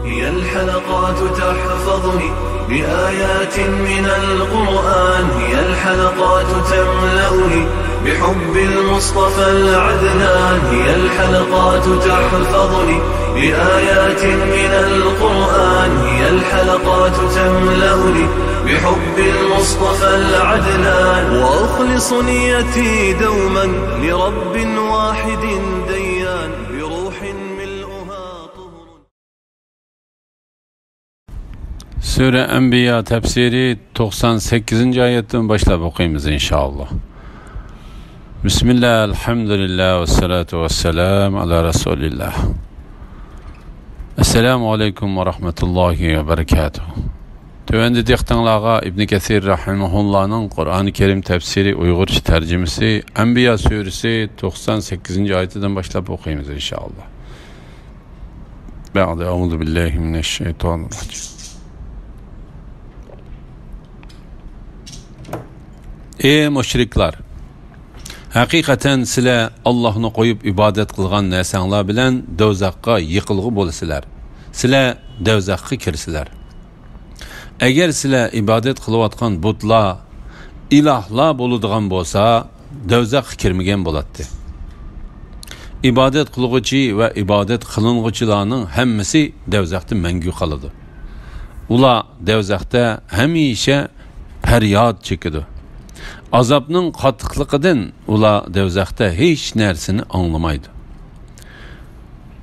هي الحلقات تحفظني بآيات من القرآن، هي الحلقات تملأني بحب المصطفى العدنان، هي الحلقات تحفظني بآيات من القرآن، هي الحلقات تملأني بحب المصطفى العدنان، وأخلص نيتي دوما لرب واحد ديان بروح ملؤها طهر. Sure Enbiya tefsiri 98. ayetten başlayıp okuyayımız inşallah. Bismillah, elhamdülillah ve salatu ve selam ala Resulillah. Esselamu aleyküm ve rahmetullahi ve berekatuhu. Tövende diktanlağa İbn Kesir rahimahullah'ın Kur'an-ı Kerim tefsiri Uygurca tercümesi Enbiya suresi 98. ayetinden başlayıp okuyayımız inşallah. Ba'de euzu billahi mineşşeytanirracim. Ey müşrikler! Hakikaten sizler Allah'ını koyup ibadet kılgan nesanglar bilen dozaqqa yıkılğı bolasizlar. Sizler dozaqqa kirsizlar. Eğer sizler ibadet kılıvatkan butlar, ilahlar boladigan bolsa, dozaqqa kirmagan bo'latdi. İbadet kılgıcı ve ibadet kılınğıcılarning hammasi dozaqda mangu qoladi. Ular dozaqda hamisha feryod chekadi. Azabның qattiqligidan ular dozaqda hech narsani anglamaydi.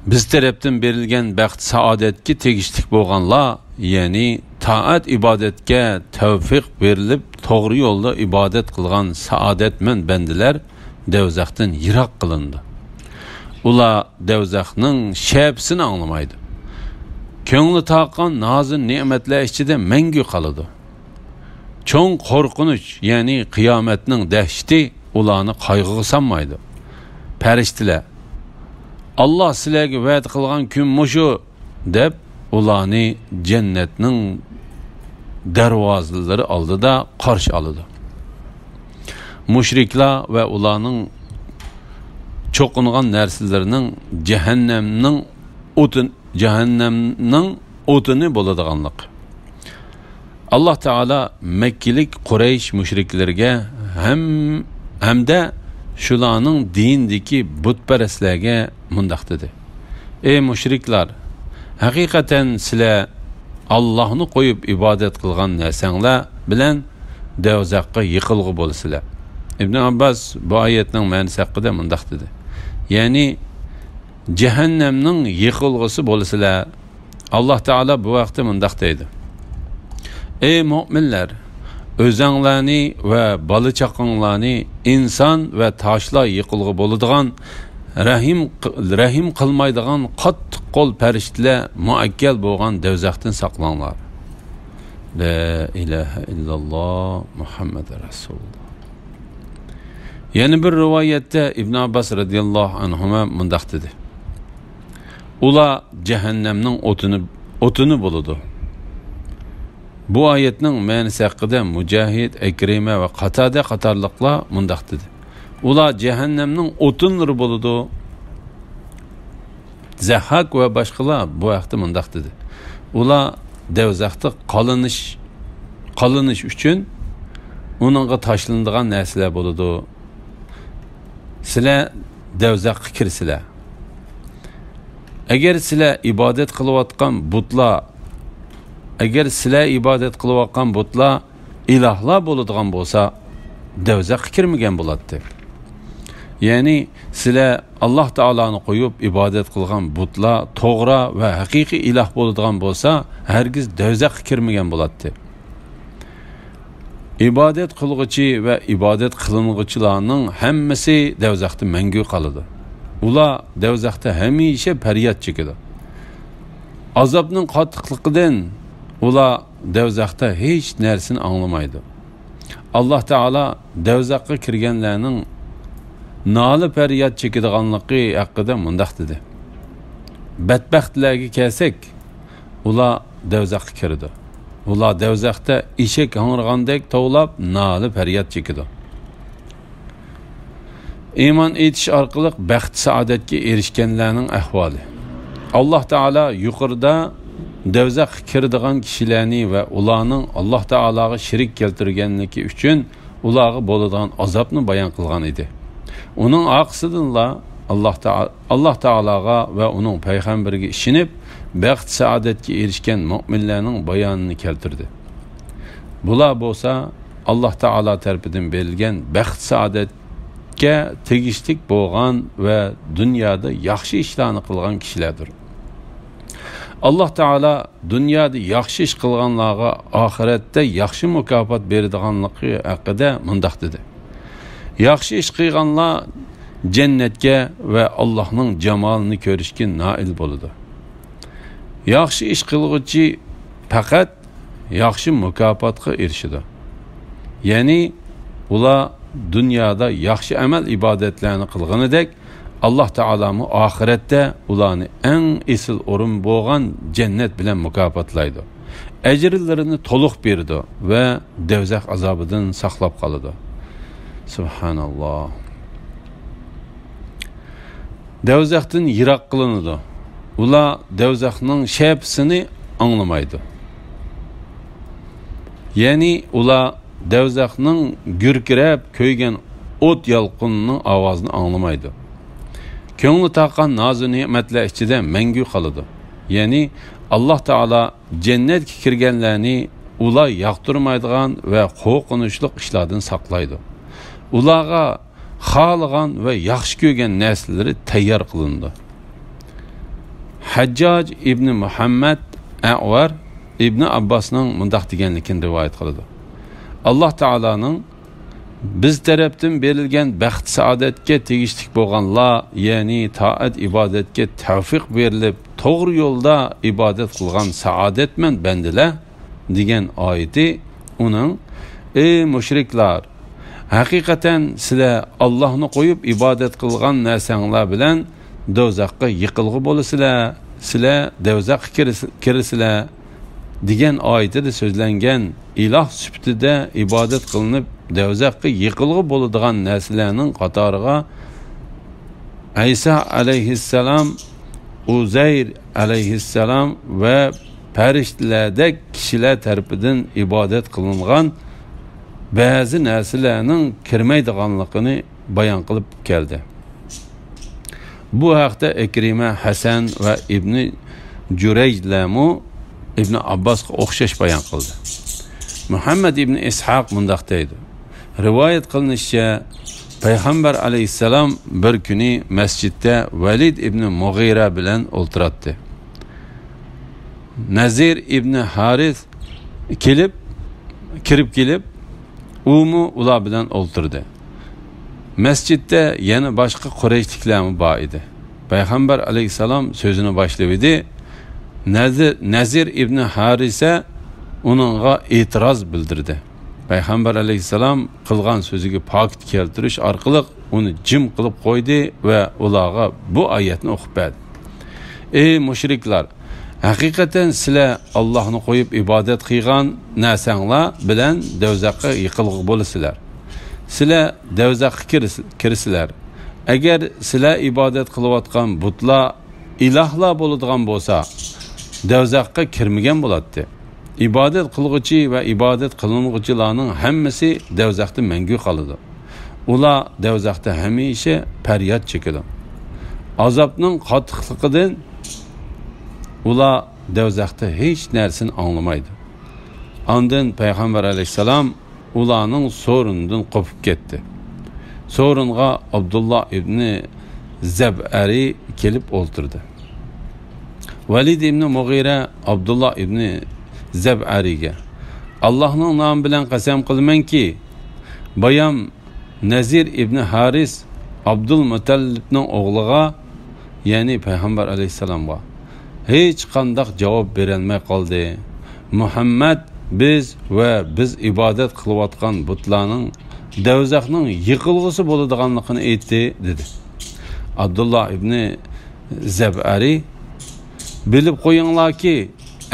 Biz tarafdan berilgan baxt saodatga tegishli bo'lganlar, ya'ni taat ibadetga tavfiq berilib, to'g'ri yo'lda ibodat qilgan saodatmand bandalar dozaqdan yiroq qilindi. Ular dozaqning shapsini anglamaydi. Ko'ngli taqan nozin ne'matlar ichida mangu qoladi. Çoğun korkunç, yani kıyametinin dehşeti ulanı kaygıga sanmaydı. Periştiler. Allah sizlerge vaat kılgan gün muşu dep ulanı cennetinin dervazlıları aldı da karşı aldı. Müşrikler ve ulanın çokungan nersillerinin cehennemnin otunu boladıganlık. Allah Teala Mekkilik Kureyş müşriklerge hem de şulanın dindeki butperestlerge mundaq dedi. Ey müşrikler! Hakikaten sizler Allah'ını koyup ibadet kılgan nesanglar bilen dozaqqa yıkılğı bolasizlar. İbn Abbas bu ayetning ma'nosi haqida mundaq dedi. Yani cehennemning yıkılğısı bolasizlar. Allah Teala bu vaqtda mundaq deydi. Ey müminler! Özənglərini ve balı çaqınlarını insan ve taşla yıkılğı boladigan, rahim qılmaydigan qattiq qo'l farishtalar muakkal bo'lgan dozaqdan saqlanglar. La ilahe illallah Muhammed Rasulullah. Yani bir rivayette İbn Abbas radıyallahu anhuma mundaq dedi. Ular cehennemning otunu buludu. Bu ayetning ma'nosi haqida Mujahid, Ekrime ve Qatada qatorliqlar mundaq dedi. Ular cehennemning o'tinlari bo'ladi. Zahhak ve boshqalar bu vaqtda mundaq dedi. Ular dozaqda qolinish uchun uningga tashlanadigan narsalar bo'ladi. Sizlar dozaqqa kirsizlar. Agar sizlar ibodat qilayotgan butlar, eğer sizler ibadet kılıvakan butla ilahlar bo'ladigan bo'lsa, dozaqqa kirmagan bo'lardi. Yani sizler Allah Teala'nı koyup ibadet kılgan butla to'g'ri ve hakiki ilah bo'ladigan bo'lsa, hergiz dozaqqa kirmagan bo'lardi. İbadet kılgıcı ve ibadet kılınğıcılarning hammasi dozaqda mangu qoladi. Ular dozaqda hamisha faryod chekadi. Azobning qattiqligidan ular dozaqda hech narsani anglamaydi. Allah Teala dozaqqa kirganlarning noli faryod chekadiganligi haqida mundaq dedi. Badbaxtlarga kelsak, ular dozaqqa kirdi. Ular dozaqda eshak hangirgandek tovlab noli faryod chekadi. İman etish orqali baxt saodatga erishganlarning ahvoli. Allah Teala yuqorida dövzaq kirdigan kishilarni va ularning Alloh taologa shirik keltirganligi uchun ularga bo'ladigan azobni bayon qilgan edi. Uning oqisidanla Alloh taologa va uning payg'ambariga ishonib, baxt saodatga erishgan mu'minlarning bayonini keltirdi. Bular bo'lsa Alloh taolo tarafidan berilgan baxt saodatga tegishlik bo'lgan va dunyoda yaxshi ishlarni qilgan kishilardir. Alloh taolo dunyoda yaxshi ish qilganlarga oxiratda yaxshi mukofot beradiganligi haqida mundoq dedi. Yaxshi ish qilganlar jannatga va Allohning jamolini ko'rishga noil bo'ladi. Yaxshi ish qilguvchi faqat yaxshi mukofotga erishadi. Ya'ni ular dunyoda yaxshi amal ibodatlarni qilganidek, Alloh taolami oxiratda ularni eng esil o'rin bo'lgan jannat bilan mukofotlaydi. Ajrlarini to'liq berdi va dovzax azobidan saqlab qoladi. Subhanalloh. Dovzaxdan yiroq qilinadi. Ular dovzaxning shapsini anglamaydi. Ya'ni ular dovzaxning gurkirab ko'ygan o't yolqinining ovozini anglamaydi. Ko'ngli taqan nozu ne'matlar ichida mangu qoladi. Ya'ni Alloh taolo jannatga kirganlarni ular yoqtirmaydigan va qo'rqinchli ishlardan saqlaydi. Ularga xohlagan va yaxshi ko'rgan narsalari tayyor qilindi. Hajjaj ibn Muhammad A'var ibn Abbosning mundoq deganligini rivoyat qiladi. Alloh taolaning biz tarafdan berilgan baxt saodatga tegishlik bo'lganlar, ya'ni toat ibodatga tavfiq berilib, to'g'ri yo'lda ibodat qilgan saodatmand bandalar degan oyati uning: "Ey mushriklar, haqiqatan sizlar Allohni qo'yib ibodat qilgan narsanglar bilan dozaqqa yiqilg'i bo'lasizlar, sizlar dozaqqa kirsizlar" degan oyatida so'zlangan iloh sifatida ibodat qilinib dozaqqa yiqilg'i bo'ladigan narsalarning qatoriga Aysa alayhissalom, Uzayr alayhissalom va farishtalardek kishilar tarafidan ibodat qilingan ba'zi narsalarning kirmaydiganligini bayon qilib keldi. Bu haqda Ikrima, Hasan va Ibn Jurayjlamu Ibn Abbosga o'xshash bayon qildi. Muhammad ibn Ishoq mundoq deydi. Rivoyat qilinishicha, payg'ambar alayhissalom bir kuni masjidda Valid ibn Mughira bilan o'ltiradi. Nazir ibn Haris kirib kelib, ular bilan o'ltirdi. Masjidda yana boshqa Qurayshliklar bor edi. Payg'ambar alayhissalom so'zini boshladi. Nazir ibn Harisa uningga e'tiroz bildirdi. Payg'ambar alayhissalom qilgan so'ziga pokit keltirish orqali uni jim qilib qo'ydi va ularga bu oyatni o'qib berdi. Ey mushriklar, haqiqatan sizlar Allohni qo'yib ibodat qilgan narsanglar bilan dozaqqa yiqilg'i bo'lasizlar. Sizlar dozaqqa kirsizlar. Agar sizlar ibodat qilayotgan butlar ilohlar bo'ladigan bo'lsa, dozaqqa kirmagan bo'ladi. İbadet qilg'uchi va ibodat qilinuvchilarning hammasi dozaqda mangu qoladi. Ular dozaqda hamisha faryod chekadi. Azobning qattiqligidan ular dozaqda hech narsani anglamaydi. Ondan payg'ambar alayhisalom ularning so'rinidan qopib ketdi. So'ringa Abdullah ibn Zab'ari kelib o'ltirdi. Valid ibn Mughira Abdullah ibn Zab'ariga: Allohning nomi bilan qasam qilmanki, bayam Nazir ibn Haris Abdul Mutallibning o'g'liga, ya'ni payg'ambar alayhisalomga hech qanday javob berolmay qoldi. Muhammad biz ibodat qilayotgan butlarning dozaqning yiqilg'isi bo'ladiganligini aytdi dedi. Abdullah ibn Zab'ari: bilib qo'yinglarki,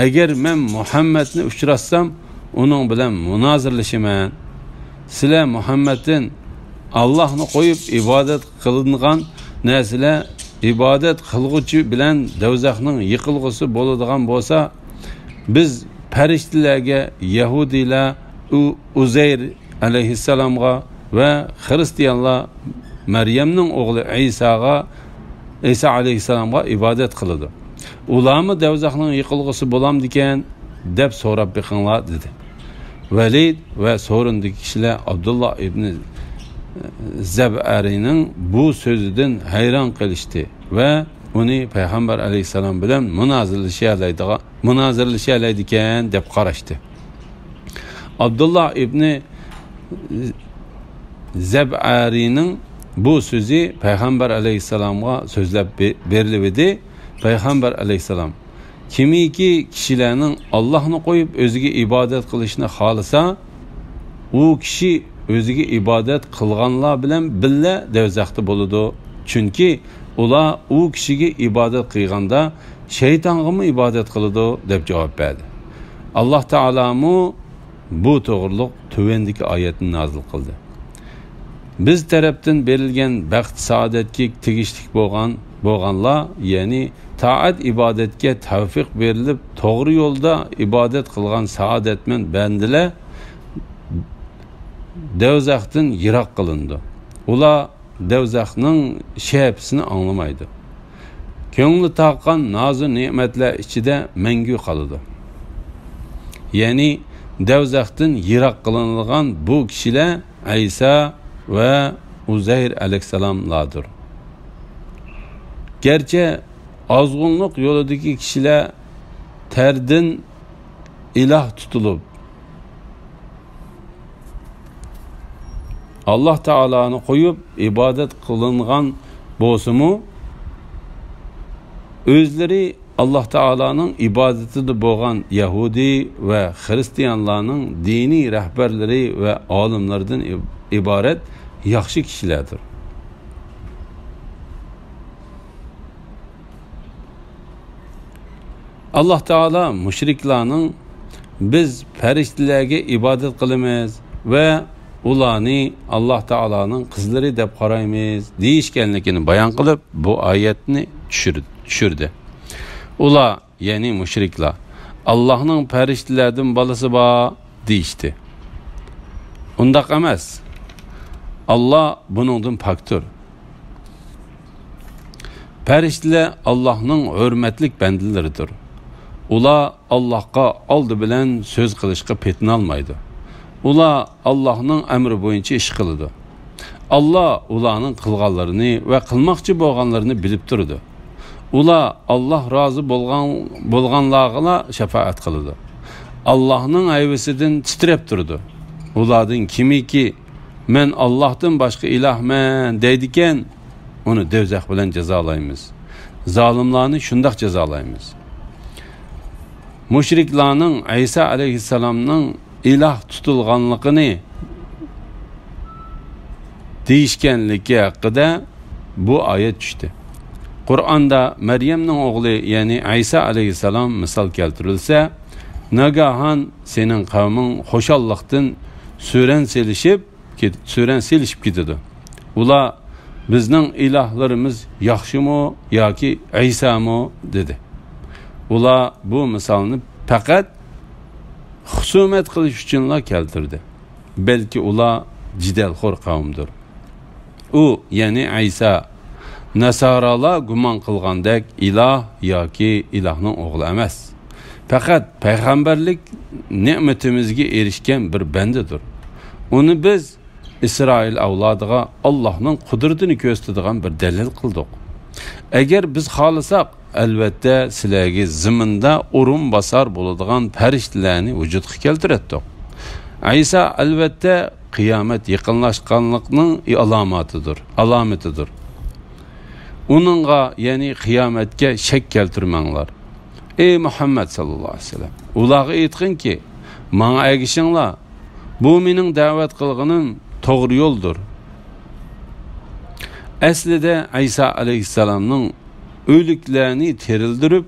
agar men Muhammadni uchratsam, uning bilan munozirlashaman. Sizlar Muhammaddan Allohni qo'yib ibodat qilingan narsalar ibodat qilguvchi bilan dozaqning yiqilg'isi bo'ladigan bo'lsa, biz farishtalarga, Yahudilar Uzayr alayhissalomga va xristianlar Maryamning o'g'li İsa alayhissalomga ibodat qiladi. Ularmi davzaxning yiqilg'isi bo'lamdikan deb so'rab beqinglar dedi. Valid va so'rindagi kishilar Abdullah ibn Zab'arining bu so'zidan hayron qilishdi va uni payg'ambar alayhissalom bilan munozirlashalaydigan deb qarashdi. Abdullah ibn Zab'arining bu so'zi payg'ambar alayhissalomga so'zlab berilib edi. Payg'ambar alayhissalom kimiki kishilarning Allohni qo'yib o'ziga ibodat qilishni xohlasa, u kishi o'ziga ibodat qilganlar bilan billa davzaxda bo'ladi. Chunki ular u kishiga ibodat qilganda shaytonga ibodat qiladi deb javob berdi. Alloh taolamu bu to'g'riliq tuvendagi oyatni nozil qildi. Biz tarafdan berilgan baxt saodatga tegishli bo'lganlar, ya'ni taat ibodatga tavfiq berilib to'g'ri yo'lda ibodat qilgan saodatmand bandalar davzaxdan yiroq qilindi. Ular davzaxning shaypisini anglamaydi. Ko'ngli taqqan nozu ne'matlar ichida mangu qoladi. Ya'ni davzaxdan yiroq qilingan bu kishilar İsa ve Uzayr aleyhisselamlardır. Gerçi azgınlık yolundaki kişiler terdin ilah tutulup Allah Teala'nı koyup ibadet kılıngan bozumu özleri Allah Teala'nın ibadeti boğan Yahudi ve Hristiyanlarının dini rehberleri ve alimlerden ibaret yaxşı kişilerdir. Allah Teala müşriklarning biz farishtalarga ibodat qilamiz ve ularni Allah Teala'nın qizlari deb qaraymiz deyishganligini bayon qilib bu oyatni tushirdi. Ular, ya'ni müşriklar, Allah'ning farishtalardan bolasi bor deyishdi. Undaq emas. Allah buningdan pokdir. Farishtalar Allah'ning hurmatli bandalaridir. Ular Allah'qa oldi bilan söz qilishga petinolmaydi. Ular Allah'ning amri bo'yicha ish qiladi. Allah ularning qilganlarini va qilmoqchi bo'lganlarini bilib turdi. Ular Allah rozi bo'lganlarga shafaat qiladi. Allah'ning ayvisidan titrab turdi. Ulardan kimiki men Allah'tan boshqa ilahman deydigan, uni devzax bilan jazolaymiz. Zolimlarni shundoq jazolaymiz. Müşriklarning İsa aleyhisselamning ilah tutilganligini deyishganligi haqida bu oyat tushdi. Qur'onda Maryamning o'g'li, ya'ni İsa aleyhisselam misol keltirilsa, nagahan sening qavming xo'shallikdan suran selishib ketadi. Ular bizning ilahlarimiz yaxshimi yoki İsa'mi dedi. Ular bu misolni faqat husumat qilish uchunla keltirdi. Belki ular jidalxo'r qavmdir. U, ya'ni İsa, Nasaralar gumon qilgandek iloh yoki ilohning o'g'li emas. Faqat payg'ambarlik ne'matimizga erishgan bir bandadir. Uni biz İsrail avlodiga Allohning qudratini ko'rsatadigan bir dalil qildik. Agar biz xohlasak, albatta sizlarga ziminda o'rin bosar bo'ladigan farishtalarni vujudga keltirdik. İsa albatta qiyomat yaqinlashganlikning alomatidir. Uningga, ya'ni qiyomatga shak keltirmanglar. Ey Muhammad sallallohu alayhi vasallam, ularga aytqinki, menga agishinglar. Bu mening da'vat qilganim to'g'ri yo'ldir. Aslida İsa aleyhisselamning o'liklarni tirildirib,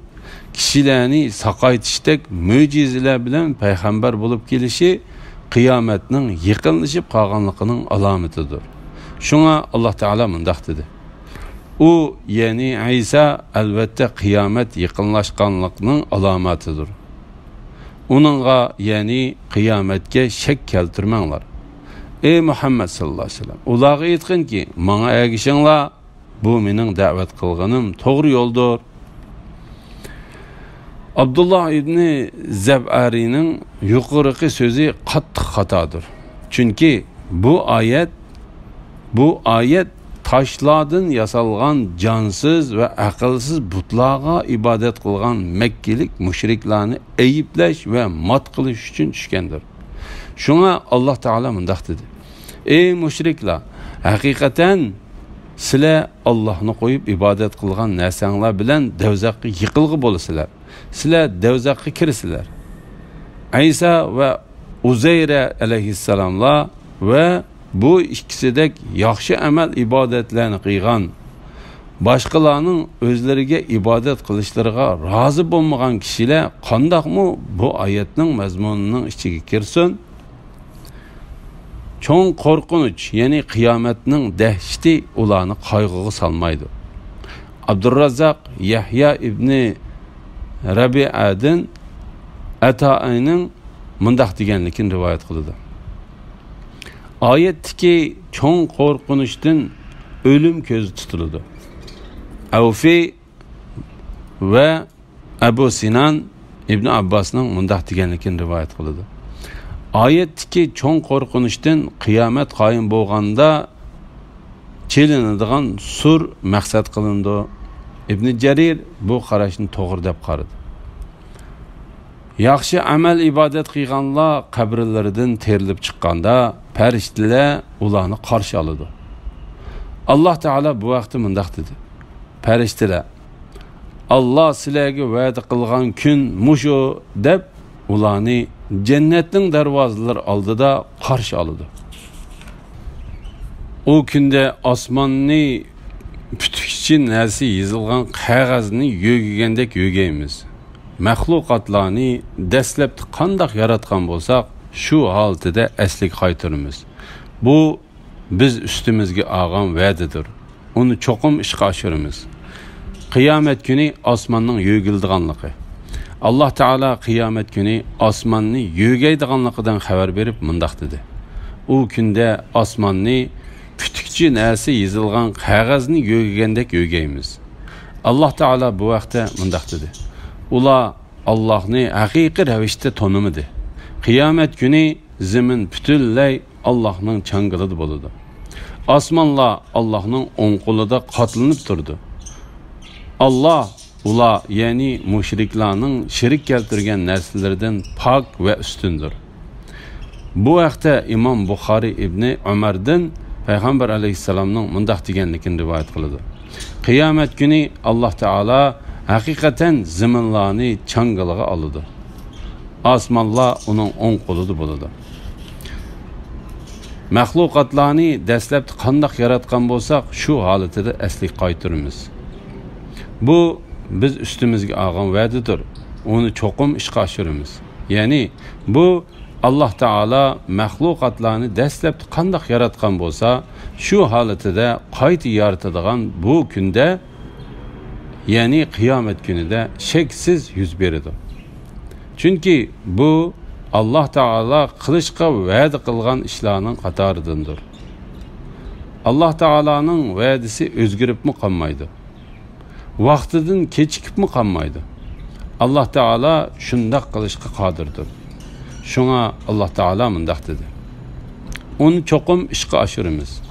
kishilarni saqaytishdek mo'jizalar bilan payg'ambar bo'lib kelishi qiyomatning yaqinlashib qolganligining alomatidir. Shunga Alloh taolo mundaq dedi. U, ya'ni İsa albatta qiyomat yaqinlashganligining alomatidir. Onunğa, yani qiyomatga shak keltirmanglar. Ey Muhammad sallallahu aleyhi ve sellem, ularga aytqin ki, manga ergishinglar, bu mening da'vat qilganim to'g'ri yo'ldir. Abdullah ibn Zab'arining yuqorqi so'zi qattiq xatodir. Chunki bu ayet taşlardan yasalgan cansız ve akılsız butlarga ibadet kılgan Mekkelik müşriklarni eyipleş ve mat kılış için düşkendir. Şuna Allah Teala mındak dedi. Ey müşriklar, hakikaten sizler Allah'ını koyup ibadet kılgan nersanlar bilen devzakı yıkılgı bolasılar. Sizler devzakı kirisizler. İsa ve Uzeyre aleyhisselamlar ve bu ikkisidek yaxshi amal ibadetlerini qilgan, başqalarning o'zlariga ibadet qilishlariga rozi bo'lmagan kishilar qandoqmi bu oyatning mazmunining ichiga kirsin? Cho'ng qo'rqinch, ya'ni qiyomatning dahshati ularni qayg'uga solmaydi. Abdurrazzaq Yahya ibn Rabi'adan Ata'ning mundaq deganligini rivoyat qildi. Ayetdeki çoğun korkunuştan ölüm közü tutuldu. Avfi ve Ebu Sinan İbn Abbas'ın mundaq deganligini rivayet kıldı. Ayetdeki çoğun korkunuştan kıyamet qayım bolganda çelinadigan sur maqsad qilindi. İbn Jarir bu qarashni to'g'ri deb qaradı. Yaxshi amal ibadet qilganlar qabrlaridan terilib chiqqanda farishtalar ularni qarshi oladi. Alloh taolo bu vaqtda mundaq dedi. Farishtalar, Alloh sizlarga va'da qilgan kun mushu deb ularni jannatning darvozalari oldida qarshi oladi. O kunda osmonni putukchi narsa yozilgan qog'ozni yo'gigandek yo'gaymiz. Məxluqatlarni dastlabda qandoq yaratgan bo'lsak, shu holatda asliga qaytaramiz. Bu biz ustimizga olgan va'dadir. Uni cho'qim ishga oshiramiz. Qiyomat kuni osmonning yo'gildiganligi. Alloh taolo qiyomat kuni osmonni yo'gaydiganligidan xabar berib mundaq dedi. U kunda osmonni putukchi narsa yozilgan qog'ozni yo'gigandek yo'gaymiz. Alloh taolo bu vaqtda mundaq dedi. Ular Allah'ni haqiqiy ravishda tanımıdı. Qiyomat kuni zemin butunlay Allah'ның çangılida bo'ladi. Osmonlar Allah'ның o'ng qo'lida qatlanib turdi. Allah ular, ya'ni mushriklarning shirik keltirgan narsalardan pok va ustundir. Bu vaqtda İmam Buxoriy ibn Umardan Payg'ambar alayhissalomning mundaq deganligini rivoyat qiladi. Qiyomat kuni Alloh taolo hakikaten zeminlarni çangılığa alıdı. Osmonlar onun o'ng qo'lida bo'ladi. Məxluqatlarni dastlabda qandoq yaratgan bo'lsak, shu holatida asliga qaytaramiz. Bu biz ustimizga olgan va'dadir. Uni cho'qim ishga oshiramiz. Ya'ni bu Alloh taolo məxluqatlarni dastlabda qandoq yaratgan bo'lsa, shu holatida qayta yaratadigan bu kunda, yani kıyamet günü de şeksiz yüz beridi. Çünkü bu Allah Teala kılışqa va'da qilgan ishlarning qatoridandir. Allah Teala'nın va'disi o'zgaribmi qolmaydi. Vaqtidan kechikibmi qolmaydi. Allah Teala shundoq qilishga qodirdir. Shunga Allah Teala mundaq dedi. Uni cho'qim ishga oshiramiz.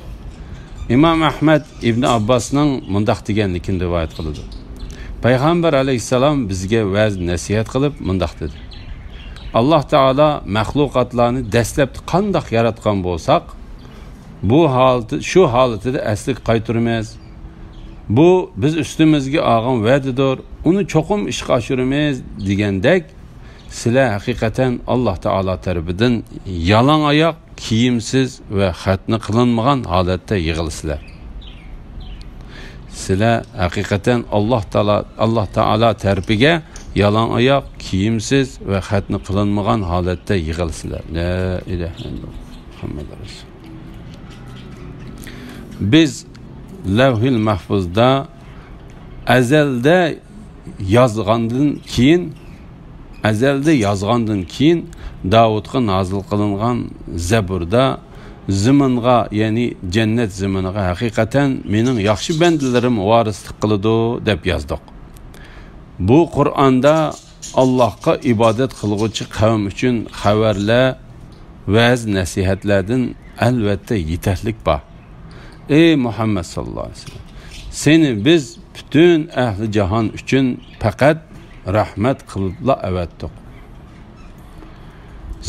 İmam Ahmed İbn Abbas'ning mundaq deganligini rivoyat qildi. Payg'ambar alayhissalom bizga va'z nasihat qilib mundaq dedi. Alloh taolo maxluqotlarni dastlabda qandoq yaratgan bo'lsak, bu shu holatida asliga qaytaramiz. Bu biz ustimizga olgan va'dadir. Uni cho'qim ishga oshiramiz degandek, sizlar haqiqatan Alloh taolo tarafidan yalang oyoq, kiyimsiz va xatni qilinmagan holatda yig'ilisizlar. Sizlar hakikaten Allah Teala terpiga yalan ayak, kiyimsiz ve xatni qilinmagan holatda yig'ilsizlar. La ilahe illalloh Muhammad Rasul. Biz Lavhul Mahfuzda azalda yozgandan keyin azalda yozgandan keyin Davudga nozil qilingan Zaburda ziminga, ya'ni jannat ziminiga haqiqatan mening yaxshi bandalarim varislik qiladi deb yozdik. Bu Qur'onda Allohga ibodat qilguvchi qavm uchun xabarlar, va'z, nasihatlardan albatta yetarlik bor. Ey Muhammad sallallohu alayhi vasallam, seni biz bütün ahli jahon uchun faqat rahmat qilibla avatdik.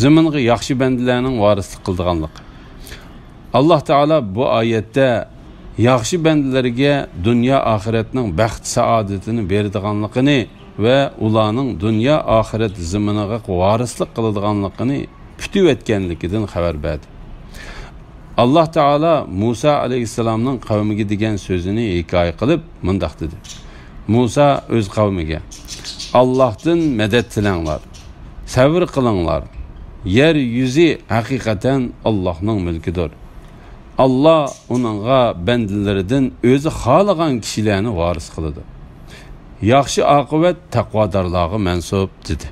Ziminga yaxshi bandalarning varislik qildiganligi. Allah Taala bu oyatda yaxshi bandalarga dunyo oxiratning baxt saodatini beradiganligini va ularning dunyo oxirat ziminiga varislik qiladiganligini kutib etganligidan xabar berdi. Allah Taala Musa alayhissalomning qavmiga degan so'zini hikoya qilib mundaq dedi. Musa o'z qavmiga: Allohdan madad tilanglar, sabr qilinglar. Yer yüzü haqiqatan Allohning mulkidir. Allah onunğa bandalaridan o'zi xohlagan kishilarni varis qiladi. Yaxshi oqibat taqvodorlarga mansub dedi.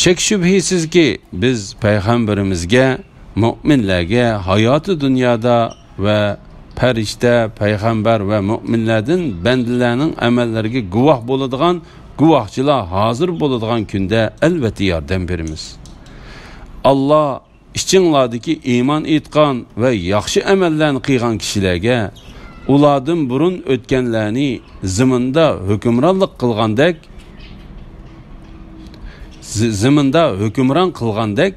Shak shubhisizki biz payg'ambarimizga, mu'minlarga hayoti dunyoda va farishta, payg'ambar va mu'minlardan bandalarning amallariga guvoh bo'ladigan guvohchilar hozir bo'ladigan kunda albatta yordam beramiz. Allah ishinglardagi iymon etgan va yaxshi amallarni qilgan kishilarga ulardan burun o'tganlarni ziminda hukmronlik qilgandek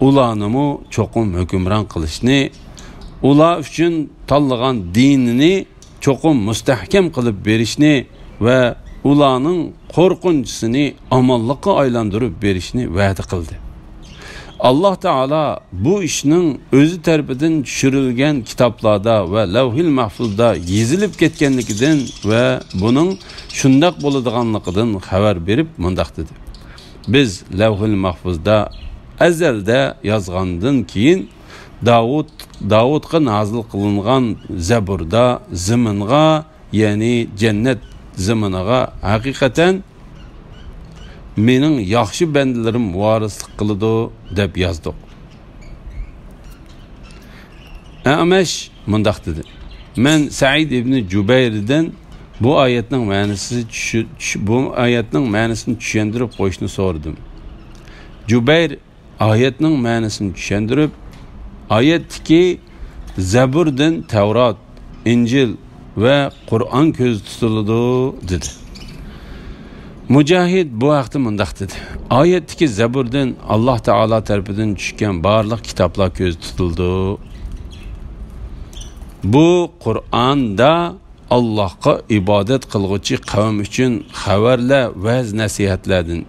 ularni cho'qim hukmron qilishni, ular uchun tanlagan dinini cho'qim mustahkam qilib berishni va ularning qo'rqinchisini omonlikqa aylantirib berishni va'da qildi. Allah Taala bu ishning o'zi tarafidan tushirilgan kitoblarda va Lavhil Mahfuzda yezilib ketganligidan va buning shundoq bo'ladiganligidan xabar berib mundaq dedi. Biz Lavhil Mahfuzda azalda yozgandan keyin Davudga nozil qilingan Zaburda ziminga, ya'ni jannat ziminiga haqiqatan mening yaxshi bandalarim varislik qiladi deb yozdik. Amash mundaq dedi. Men Said ibn Jubayrdan bu oyatning ma'nosini tushuntirib qo'yishni so'radim. Jubayr oyatning ma'nosini tushuntirib, oyatdagi Zaburdan Tavrat, Injil va Qur'on ko'z tutiladi dedi. Mujahid bu vaqtda mundaq dedi. Oyatdagi Zaburdan Alloh taolo tarafidan tushgan barliq kitoblar ko'z tutildi. Bu Qur'onda Allohga ibodat qilguvchi qavm uchun xabarlar va nasihatlardan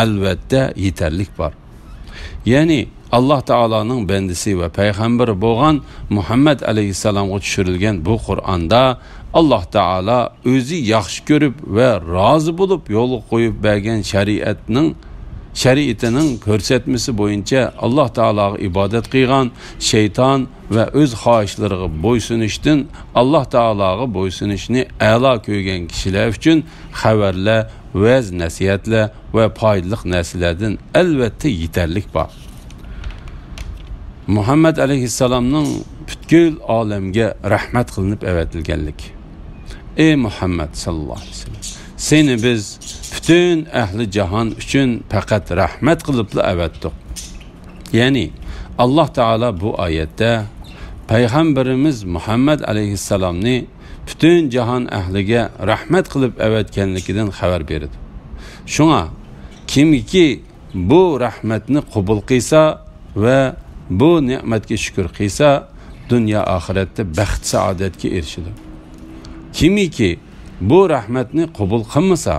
albatta yetarlik bor. Ya'ni Allah Taoloning bandisi va payg'ambari bo'lgan Muhammad alayhissalomga tushirilgan bu Qur'onda Allah Taala o'zi yaxshi ko'rib va rozi bo'lib yo'lga qo'yib bergan shariatining ko'rsatmasi bo'yicha Allah Taologa ibodat qilgan shayton va o'z xohishlariga bo'ysunishdan Allah Taologa bo'ysunishni a'lo ko'rgan kishilar uchun xabarlar, va'z, nasihatlar va foydali narsalardan albatta yetarlik bor. Muhammad alayhissalomning butkul olamga rahmat qilinib avatilganlik. Ey Muhammad sallallohu alayhi vasallam, seni biz bütün ahli jahon uchun faqat rahmat qilibla avatdik. Ya'ni Allah Taala bu oyatda payg'ambarimiz Muhammad alayhissalomni bütün jahon ahliga rahmat qilib avatganligidan xabar berdi. Shunga kimki bu rahmatni qabul qilsa va bu ne'matga shukr qilsa, dunyo oxiratda baxt saodatga erishadi. Kimki bu rahmatni qabul qilmasa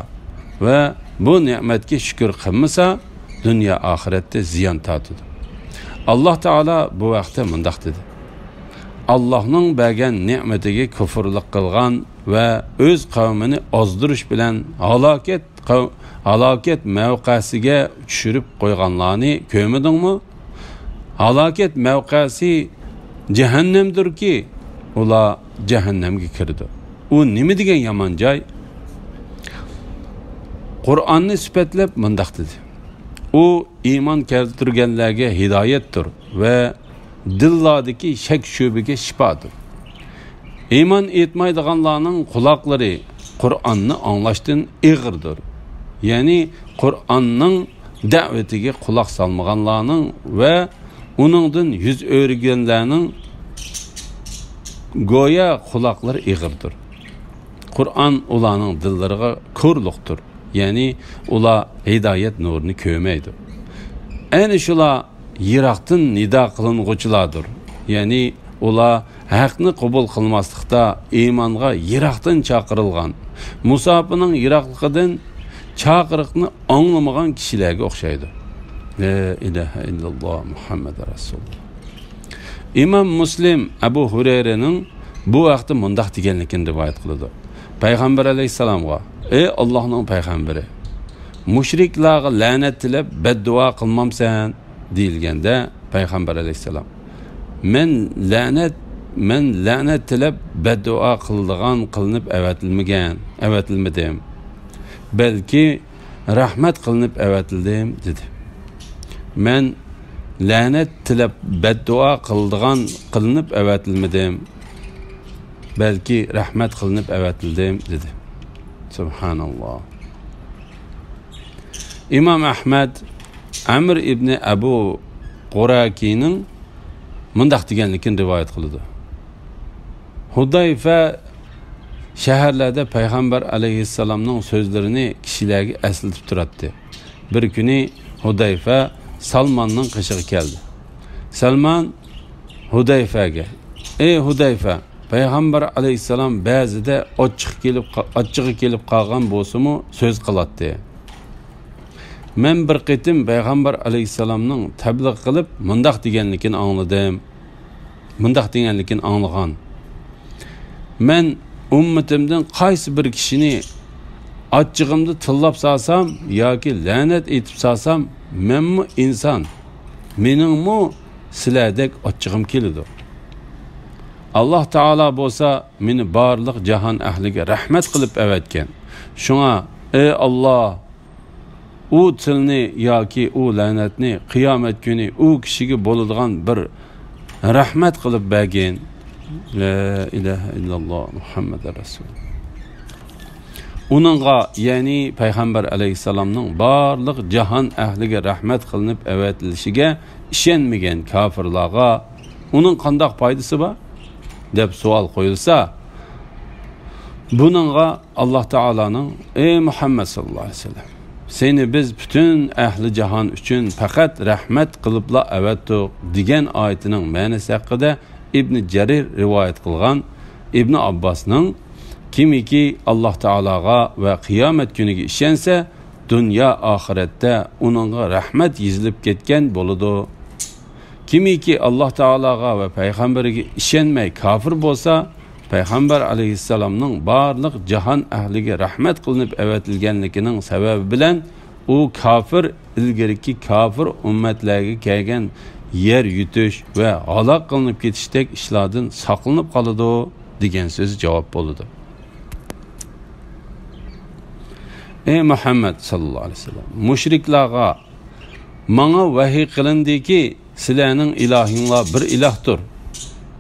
va bu ne'matga shukr qilmasa, dunyo oxiratda ziyon tortadi. Allah Taala bu vaqtda mundaq dedi. Allohning bergan ne'matiga kufrlik qilgan va o'z qavmini ozdirish bilan halokat mavqasiga tushirib qo'yganlarni ko'rmadingmi? Halokat mavqasi jahannamdirki, ular jahannamga kirdi. U nima degan yomon joy? Qur'onni sifatlab mundaq dedi. U iymon keltirganlarga hidoyatdir va dillardagi shak shubiga shifodir. Iymon etmaydiganlarning quloqlari Qur'onni anglashdan ig'irdir. Ya'ni Qur'onning da'vatiga quloq solmaganlarning va uningdan yuz o'rganlarning go'yo quloqlari ig'irdir. Qur'on ularning dillariga ko'rliqdir. Ya'ni ular hidoyat nurini ko'rmaydi. Ayni shular yiroqdan nido qilinguchilardir. Ya'ni ular haqni qabul qilmaslikda iymonga yiroqdan chaqirilgan, musofining yiroqligidan chaqiriqni anglamagan kishilarga o'xshaydi. La ilaha illalloh Muhammad rasululloh. İmam Muslim Abu Hurayraning bu vaqtda mundaq deganligini rivoyat qiladi. Payg'ambar alayhisalomga: "Ey Allohning payg'ambari, mushriklarga la'nat tilab beddua qilmamsan?" deyilganda payg'ambar alayhisalom: "Men la'nat tilab beddua qilinib avatilmadim. Balki rahmat qilinib avatildim" dedi. Men la'nat tilab beddua qilinib avatilmadim. Belki rahmet qilinib avatildim dedi. Subhanallah. İmam Ahmad Amr ibn Abu Qurakining mundaq deganligini rivoyat qildi. Hudayfa shaharlarda payg'ambar alayhissalomning so'zlarini kishilarga eslatib turadi. Bir kuni Hudayfa Salmanning qishig'i keldi. Salman Hudayfaga: "Ey Hudayfa, Payg'ambar alayhissalom ba'zida ochchig'i kelib qolgan bo'lsa-mu so'z qiladi. Men bir qitim Payg'ambar alayhissalomning tabliğ qilib mundaq deganligini anglagan. Men ummatimdan qaysi bir kishini ochchig'imni tillab salsam yoki la'nat etib salsam, menmi inson, meningmi sizlardek ochchig'im keladi. Allah Taala bo'lsa meni barliq jahon ahliga rahmat qilib avatgan. Shunga ey Alloh, u tilni yoki u la'natni qiyomat kuni u kishiga bo'ladigan bir rahmat qilib bergin. La ilaha illalloh Muhammad rasululloh. Uningga, ya'ni payg'ambar alayhisalomning barliq jahon ahliga rahmat qilinib avatilishiga ishonmagan kofirlarga uning qanday foydasi bor deb savol qo'yilsa, buningga Alloh taolaning: "Ey Muhammad sallallohu alayhi vasallam, seni biz butun ahli jahon uchun faqat rahmat qilibla avatdik" degan oyatining ma'nosi haqida Ibn Jarir rivoyat qilgan Ibn Abbosning: "Kimiki Alloh taologa va qiyomat kuniga ishonsa, dunyo oxiratda uningga rahmat yezilib ketgan bo'ladi. Kimiki Alloh taologa va payg'ambariga ishonmay kofir bo'lsa, payg'ambar alayhissalomning barliq jahon ahliga rahmat qilinib avatilganligining sababi bilan u kofir ilgariki kofir ummatlarga kelgan yer yutish va halok qilinib ketishdek ishlardan saqlanib qoladi" degan so'z javob bo'ldi. Ey Muhammad sallallohu alayhi vasallam, mushriklarga menga vahiy qilindiki, sizlarning ilohinglar bir ilohdir.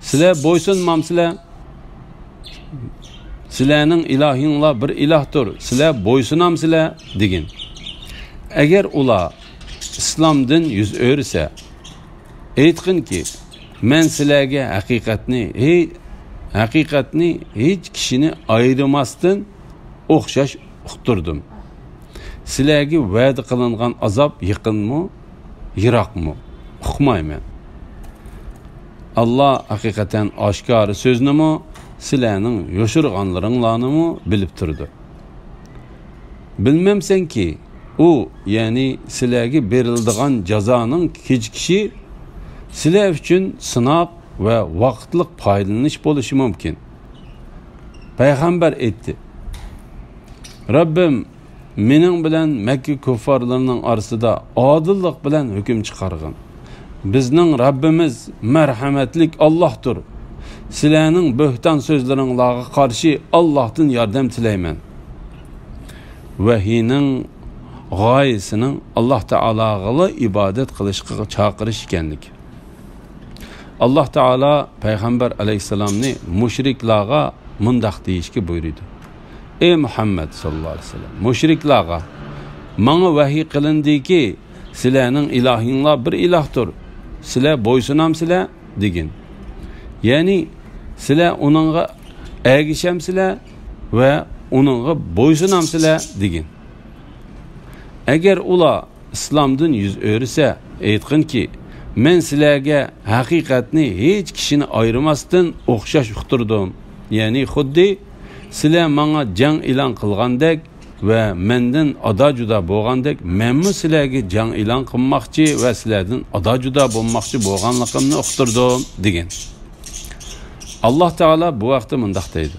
Sizlar bo'ysunmamsizlar? Sizlarning ilohinglar bir ilohdir. Sizlar bo'ysunamsizlar degin. Agar ular islomdan yuz o'rsa, aytqinki, men sizlarga haqiqatni hech kishini ayirmasdan o'xshash uqtirdim. Sizlarga va'da qilingan azob yaqinmi, yiroqmi? Uqmayman. Allah haqiqatan oshkor so'znimi, sizlarning yoshirganlaringlarni bilib turdi. Bilmamsanki, u, ya'ni sizlarga beriladigan jazoning kechikishi sizlar uchun sinov va vaqtlik foydalanish bo'lishi mumkin. Payg'ambar aytdi: "Rabbim mening bilan Makka kuffarlarining orasida odillik bilan hukm chiqargin. Bizning Rabbimiz marhamatlik Allohdir. Sizlarning bo'hton so'zlaringizga qarshi Allohdan yordam tilayman." Vahiyning g'oyasining Alloh taologa ibodat qilishga chaqirish ekanlik. Alloh taolo payg'ambar alayhisalomni mushriklarga mundaq deyishga buyurdi. Ey Muhammad sallallohu alayhi vasallam, mushriklarga menga vahiy qilindiki, sizlarning ilahinglar bir ilahdir. Sizlar bo'ysunamsizlar degin. Ya'ni sizlar uningga ergishamsizlar va uningga bo'ysunamsizlar degin. Agar ular islomdan yuz o'risa, aytqinki, men sizlarga haqiqatni hech kishini ayirmasdan o'xshash uqtirdim. Ya'ni xuddi sizlar menga jang e'lon qilgandek va mendan ado juda bo'lgandek, menmi sizlarga jang e'lon qilmoqchi va sizlardan ado juda bo'lmoqchi bo'lganligimni uqtirdim degan. Alloh taolo bu vaqtda mundaq deydi.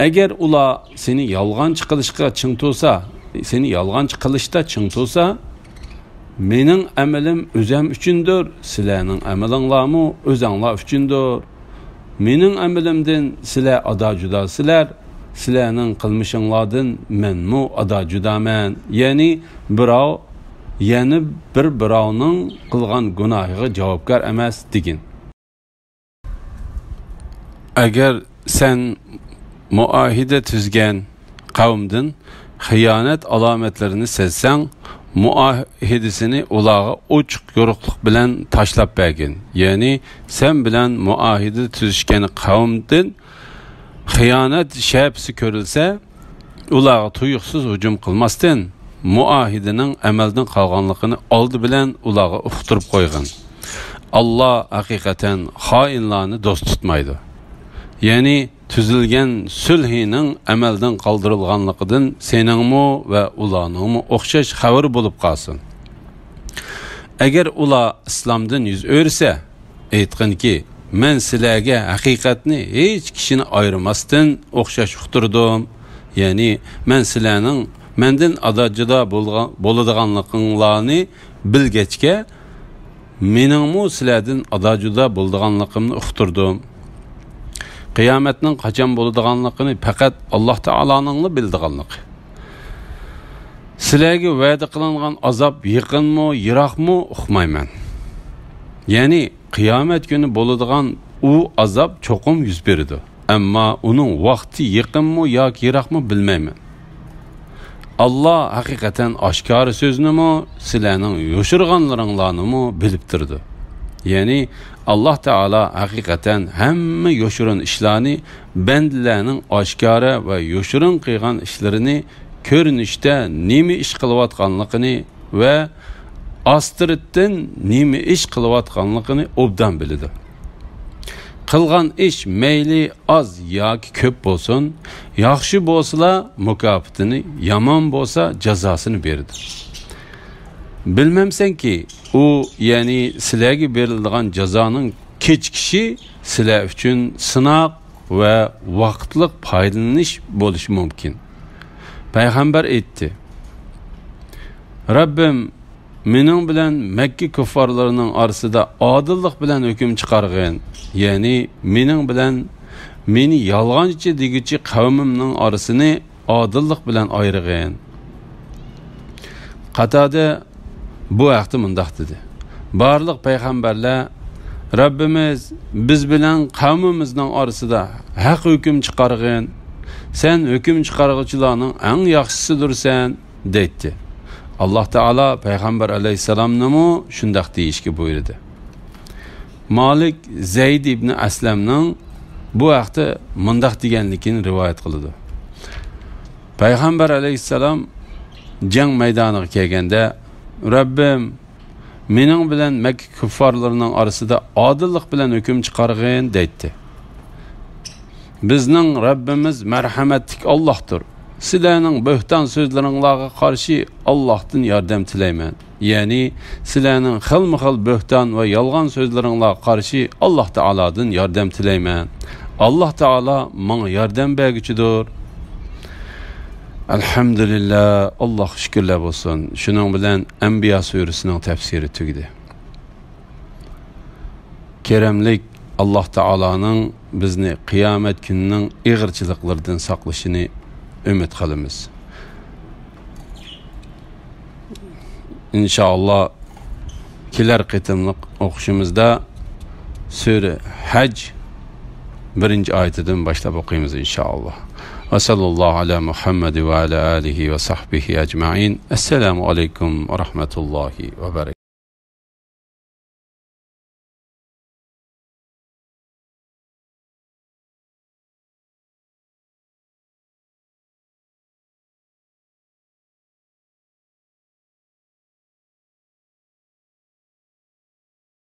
Agar ular seni yolg'onchi qilishga ching tursa, seni yolg'onchi qilishda ching tursa, mening amalim o'zim uchundir, sizlarning amalinglarmi o'zinglar uchundir. Mening amalimdan sizlar ado judosizlar, sizlarning qilmishinglardan menmi ado judaman. Ya'ni birov yana birovning qilgan gunohiga javobgar emas degin. Agar sen muahide tuzgan qavmdan xiyonat alomatlarini sezsang, muahidisini ularga ochiq yo'riqlik bilan tashlab bergin. Ya'ni sen bilan muahide tuzishgan qavmdan xiyonat shapsi ko'rilsa, ularga tuyuqsiz hujum qilmasdan muahidining amaldan qolganligini oldi bilan ularga uqtirib qo'ygan. Alloh haqiqatan xoinlarni do'st tutmaydi. Ya'ni tuzilgan sulhining amaldan qoldirilganligidan seningmi va ularningmi o'xshash xabar bo'lib qolsin. Agar ular islomdan yuz o'rsa, aytqinki, men sizlarga haqiqatni hech kishini ayirmasdan o'xshash uqtirdim. Ya'ni men sizlarning mendan adajida bo'ladiganliginglarni bilgachga, meningmi sizlardan adajida bo'ladiganligimni uqtirdim. Qiyomatning qachon bo'ladiganligini faqat Alloh taoloning bildiganligi. Sizlarga va'da qilingan azob yaqinmi, yiroqmi uqmayman. Ya'ni qiyomat kuni bo'ladigan u azob cho'qim yuz beradi. Ammo uning vaqti yaqinmi yoki yiroqmi bilmayman. Alloh haqiqatan oshkor so'znimi, sizlarning yo'shirganlaringlarni bilib turdi. Ya'ni Alloh taolo haqiqatan hamma yo'shirin ishlarni bandalarning oshkora va yo'shirin qilgan ishlarini ko'rinishda nima ish qilayotganligini va ostiritdan nima ish qilayotganligini obdan biladi. Qilgan ish mayli az yoki ko'p bo'lsin, yaxshi bo'lsa mukofotini, yomon bo'lsa jazosini beradi. Bilmamsanki, u ya'ni sizlarga berilgan jazoning kechikishi sizlar uchun sinoq va vaqtliq foydalanish bo'lishi mumkin. Payg'ambar aytdi: Rabbim mening bilan Makka kuffarlarining orasida odillik bilan hukm chiqargan. Ya'ni mening bilan meni yolg'onchi deguchi qavmimning orasini odillik bilan ayirgan. Qatada bu vaqtda mundaq dedi: Barliq payg'ambarlar Rabbimiz biz bilan qavmimizning orasida haq hukm chiqargan. Sen hukm chiqaruvchilarning eng yaxshisidirsan dedi. Alloh taolo payg'ambar alayhisalomni shundaq deyishga buyurdi. Malik Zayd ibn Aslamning bu vaqtda mundaq deganligini rivoyat qildi. Payg'ambar alayhisalom jang maydoniga kelganda, Rabbim mening bilan Makka kuffarlarining orasida odillik bilan hukm chiqargan dedi. Bizning Rabbimiz marhamatlik Allohdir. Sizlarning bo'hton so'zlaringizga qarshi Allohdan yordam tilayman. Ya'ni sizlarning xilma-xil bo'hton va yolg'on so'zlaringizga qarshi Alloh taolodan yordam tilayman. Alloh taolo menga yordam berguchidir. Alhamdulillah, Alloh shukürler bo'lsin. Shuning bilan Anbiya surasining tafsiri tugdi. Keramlik Alloh taoloning bizni qiyomat kunining ig'irchiliklaridan saqlashini umid qilamiz. inshaalloh kelar qitimliq o'qishimizda sura Haj 1-oyatidan boshlab o'qiymiz inshaalloh. Va sallallohu ala Muhammad va ala alihi va sahbihi ajma'in. Assalomu alaykum va rahmatullohi va barakatuh.